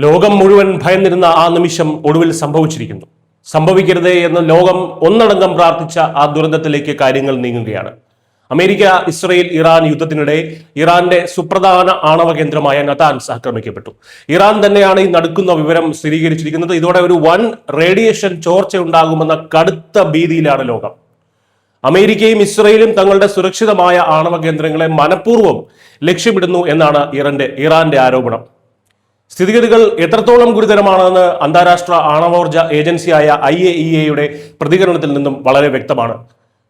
ലോകം മുഴുവൻ ഭയന്നിരുന്ന ആ നിമിഷം ഒടുവിൽ സംഭവിച്ചിരിക്കുന്നു. സംഭവിക്കരുതേ എന്ന് ലോകം ഒന്നടങ്കം പ്രാർത്ഥിച്ച ആ ദുരന്തത്തിലേക്ക് കാര്യങ്ങൾ നീങ്ങുകയാണ്. അമേരിക്ക ഇസ്രയേൽ ഇറാൻ യുദ്ധത്തിനിടെ ഇറാന്റെ സുപ്രധാന ആണവ കേന്ദ്രമായ നതാൻസ് ആക്രമിക്കപ്പെട്ടു. ഇറാൻ തന്നെയാണ് ഈ നടക്കുന്ന വിവരം സ്ഥിരീകരിച്ചിരിക്കുന്നത്. ഇതോടെ ഒരു വൻ റേഡിയേഷൻ ചോർച്ച ഉണ്ടാകുമെന്ന കടുത്ത ഭീതിയിലാണ് ലോകം. അമേരിക്കയും ഇസ്രയേലും തങ്ങളുടെ സുരക്ഷിതമായ ആണവ കേന്ദ്രങ്ങളെ മനഃപൂർവ്വം ലക്ഷ്യമിടുന്നു എന്നാണ് ഇറാന്റെ ആരോപണം. സ്ഥിതിഗതികൾ എത്രത്തോളം ഗുരുതരമാണെന്ന് അന്താരാഷ്ട്ര ആണവോർജ ഏജൻസിയായ IAEA പ്രതികരണത്തിൽ നിന്നും വളരെ വ്യക്തമാണ്.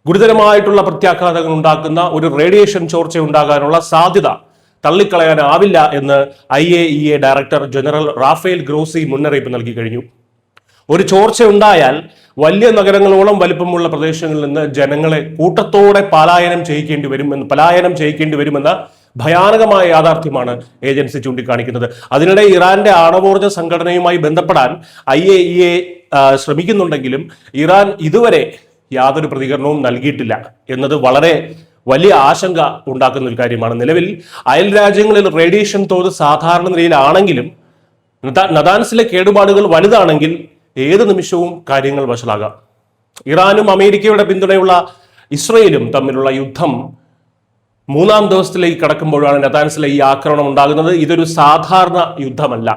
ഗുരുതരമായിട്ടുള്ള പ്രത്യാഘാതങ്ങൾ ഉണ്ടാക്കുന്ന ഒരു റേഡിയേഷൻ ചോർച്ച ഉണ്ടാകാനുള്ള സാധ്യത തള്ളിക്കളയാനാവില്ല എന്ന് IAEA director general Rafale Grossi മുന്നറിയിപ്പ് നൽകി കഴിഞ്ഞു. ഒരു ചോർച്ച ഉണ്ടായാൽ വലിയ നഗരങ്ങളോളം വലിപ്പമുള്ള പ്രദേശങ്ങളിൽ നിന്ന് ജനങ്ങളെ കൂട്ടത്തോടെ പലായനം ചെയ്യിക്കേണ്ടി വരുമെന്ന ഭയാനകമായ യാഥാർത്ഥ്യമാണ് ഏജൻസി ചൂണ്ടിക്കാണിക്കുന്നത്. അതിനിടെ ഇറാന്റെ ആണവോർജ സംഘടനയുമായി ബന്ധപ്പെടാൻ IAEA ശ്രമിക്കുന്നുണ്ടെങ്കിലും ഇറാൻ ഇതുവരെ യാതൊരു പ്രതികരണവും നൽകിയിട്ടില്ല എന്നത് വളരെ വലിയ ആശങ്ക ഉണ്ടാക്കുന്ന ഒരു കാര്യമാണ്. നിലവിൽ അയൽ രാജ്യങ്ങളിൽ റേഡിയേഷൻ തോത് സാധാരണ നിലയിലാണെങ്കിലും നതാൻസിലെ കേടുപാടുകൾ വലുതാണെങ്കിൽ ഏത് നിമിഷവും കാര്യങ്ങൾ വഷളാകാം. ഇറാനും അമേരിക്കയുടെ പിന്തുണയുള്ള ഇസ്രയേലും തമ്മിലുള്ള യുദ്ധം 3-ാം ദിവസത്തിലേക്ക് കടക്കുമ്പോഴാണ് നതാൻസിലെ ഈ ആക്രമണം ഉണ്ടാകുന്നത്. ഇതൊരു സാധാരണ യുദ്ധമല്ല.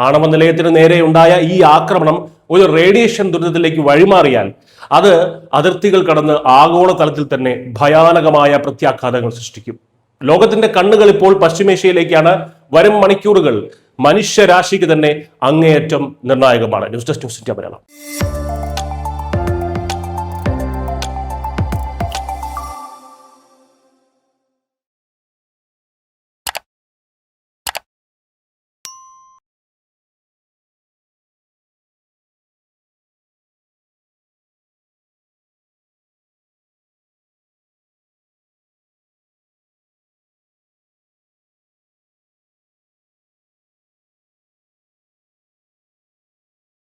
ആണവ നിലയത്തിന് നേരെ ഉണ്ടായ ഈ ആക്രമണം ഒരു റേഡിയേഷൻ ദുരന്തത്തിലേക്ക് വഴിമാറിയാൽ അത് അതിർത്തികൾ കടന്ന് ആഗോള തലത്തിൽ തന്നെ ഭയാനകമായ പ്രത്യാഘാതങ്ങൾ സൃഷ്ടിക്കും. ലോകത്തിന്റെ കണ്ണുകൾ ഇപ്പോൾ പശ്ചിമേഷ്യയിലേക്കാണ്. വരും മണിക്കൂറുകൾ മനുഷ്യരാശിക്ക് തന്നെ അങ്ങേയറ്റം നിർണായകമാണ്. News desk news India Malayalam.